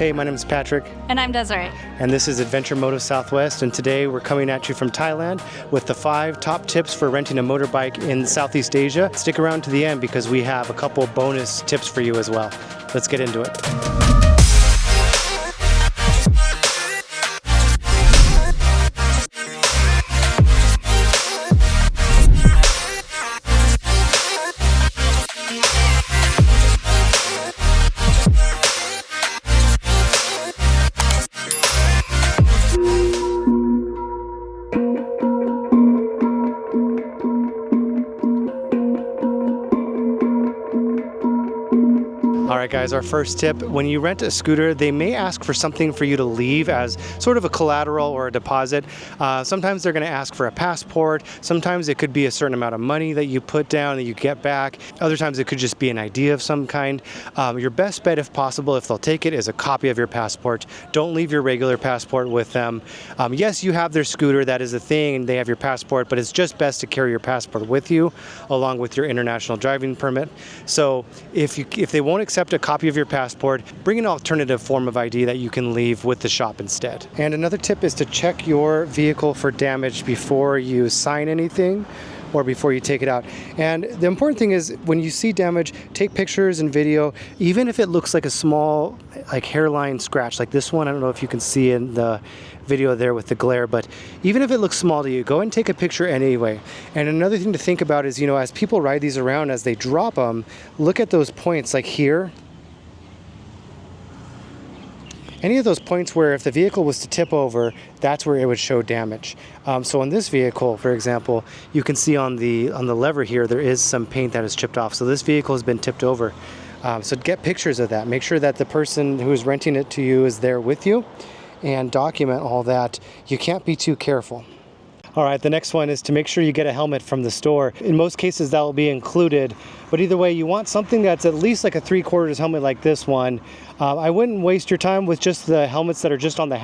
Hey, my name is Patrick. And I'm Desiree. And this is Adventure Moto Southwest, and today we're coming at you from Thailand with the 5 top tips for renting a motorbike in Southeast Asia. Stick around to the end because we have a couple bonus tips for you as well. Let's get into it. Alright guys, our first tip, when you rent a scooter, they may ask for something for you to leave as sort of a collateral or a deposit. Sometimes they're going to ask for a passport, sometimes it could be a certain amount of money that you put down that you get back, other times it could just be an ID of some kind. Your best bet, if possible, if they'll take it, is a copy of your passport. Don't leave your regular passport with them. Yes, you have their scooter, that is a thing, and they have your passport, but it's just best to carry your passport with you along with your international driving permit. So if they won't accept a copy of your passport, bring an alternative form of ID that you can leave with the shop instead. And another tip is to check your vehicle for damage before you sign anything or before you take it out. And the important thing is when you see damage, take pictures and video, even if it looks like a small hairline scratch like this one. I don't know if you can see in the video there with the glare, but even if it looks small to you, go and take a picture anyway. And another thing to think about is, as people ride these around, as they drop them, look at those points like here. Any of those points where if the vehicle was to tip over, that's where it would show damage. So on this vehicle, for example, you can see on the lever here, there is some paint that is chipped off. So this vehicle has been tipped over. So get pictures of that. Make sure that the person who is renting it to you is there with you and document all that. You can't be too careful. All right, the next one is to make sure you get a helmet from the store. In most cases, that will be included, but either way, you want something that's at least like a 3/4 helmet like this one. I wouldn't waste your time with just the helmets that are just on the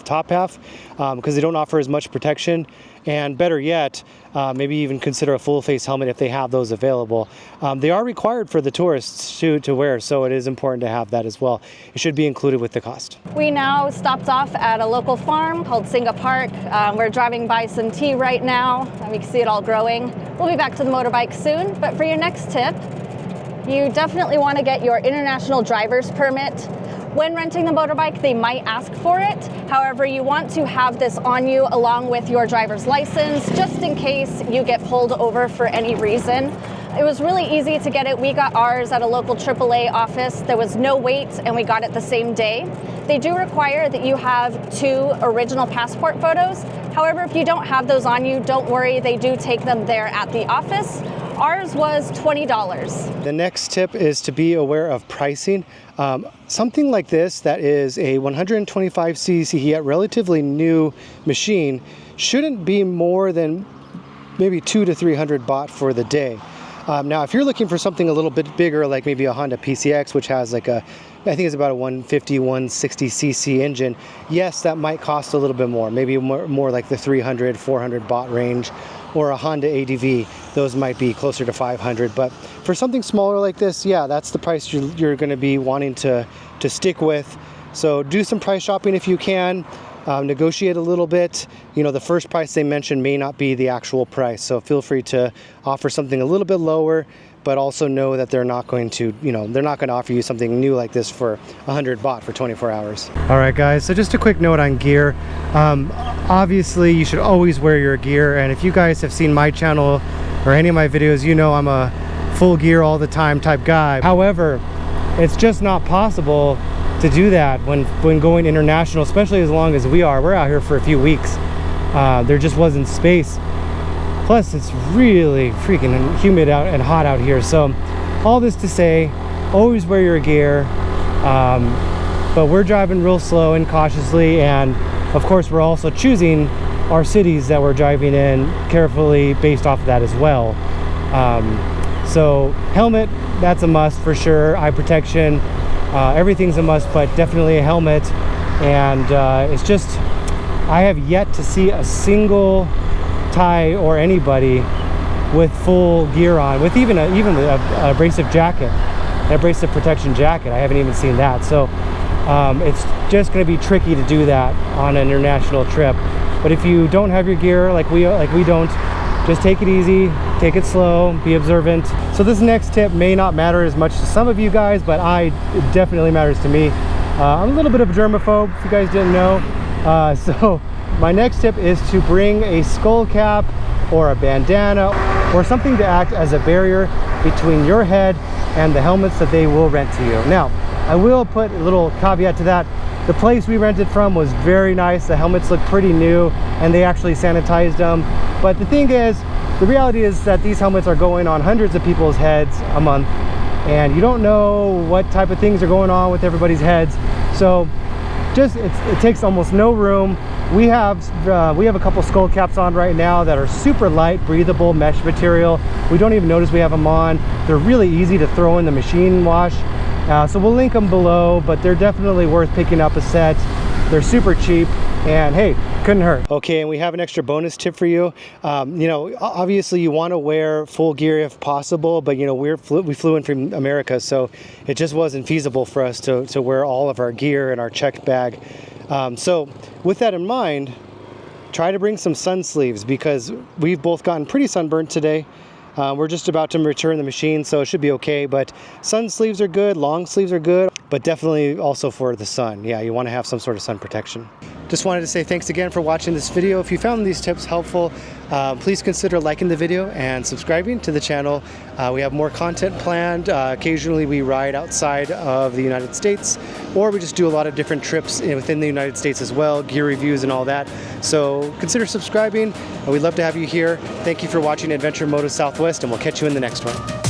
top half, because they don't offer as much protection. And better yet, maybe even consider a full face helmet if they have those available. They are required for the tourists to wear, so it is important to have that as well. It should be included with the cost. We now stopped off at a local farm called Singa Park. We're driving by some tea right now, and we can see it all growing. We'll be back to the motorbike soon, but for your next tip, you definitely want to get your international driver's permit. When renting the motorbike, they might ask for it. However, you want to have this on you along with your driver's license, just in case you get pulled over for any reason. It was really easy to get it. We got ours at a local AAA office. There was no wait, and we got it the same day. They do require that you have 2 original passport photos. However, if you don't have those on you, don't worry, they do take them there at the office. Ours was $20. The next tip is to be aware of pricing. Something like this that is a 125cc yet relatively new machine shouldn't be more than maybe 200 to 300 baht for the day. Now, if you're looking for something a little bit bigger, like maybe a Honda PCX, which has I think it's about a 150, 160cc engine, yes, that might cost a little bit more, maybe more like the 300, 400 baht range, or a Honda ADV, those might be closer to 500. But for something smaller like this, yeah, that's the price you're going to be wanting to stick with. So do some price shopping if you can. Negotiate a little bit. The first price they mentioned may not be the actual price, so feel free to offer something a little bit lower, but also know that they're not going to offer you something new like this for 100 baht for 24 hours. All right, guys, so just a quick note on gear. Obviously, you should always wear your gear, and if you guys have seen my channel or any of my videos, I'm a full gear all the time type guy. However, it's just not possible to do that when going international, especially as long as we are. We're out here for a few weeks. There just wasn't space. Plus, it's really freaking humid out and hot out here. So all this to say, always wear your gear. But we're driving real slow and cautiously, and of course we're also choosing our cities that we're driving in carefully based off of that as well. So helmet, that's a must for sure. Eye protection, everything's a must, but definitely a helmet. And it's just, I have yet to see a single Thai or anybody with full gear on, with even a abrasive jacket, an abrasive protection jacket. I haven't even seen that. So it's just going to be tricky to do that on an international trip. But if you don't have your gear like we don't, just take it easy, take it slow, be observant. So this next tip may not matter as much to some of you guys, but it definitely matters to me. I'm a little bit of a germaphobe, if you guys didn't know. So my next tip is to bring a skull cap or a bandana or something to act as a barrier between your head and the helmets that they will rent to you. Now, I will put a little caveat to that. The place we rented from was very nice. The helmets look pretty new and they actually sanitized them. But the thing is, the reality is that these helmets are going on hundreds of people's heads a month, and you don't know what type of things are going on with everybody's heads. So it takes almost no room. We have a couple skull caps on right now that are super light, breathable mesh material. We don't even notice we have them on. They're really easy to throw in the machine wash. So we'll link them below, but they're definitely worth picking up a set. They're super cheap, and hey, couldn't hurt. Okay, and we have an extra bonus tip for you. You know, obviously you want to wear full gear if possible, but you know, we flew in from America, so it just wasn't feasible for us to wear all of our gear in our checked bag. So with that in mind, try to bring some sun sleeves, because we've both gotten pretty sunburned today. We're just about to return the machine, so it should be okay. But sun sleeves are good, long sleeves are good, but definitely also for the sun. Yeah, you want to have some sort of sun protection. Just wanted to say thanks again for watching this video. If you found these tips helpful, please consider liking the video and subscribing to the channel. We have more content planned. Occasionally we ride outside of the United States, or we just do a lot of different trips within the United States as well, gear reviews and all that. So consider subscribing. We'd love to have you here. Thank you for watching Adventure Moto Southwest, and we'll catch you in the next one.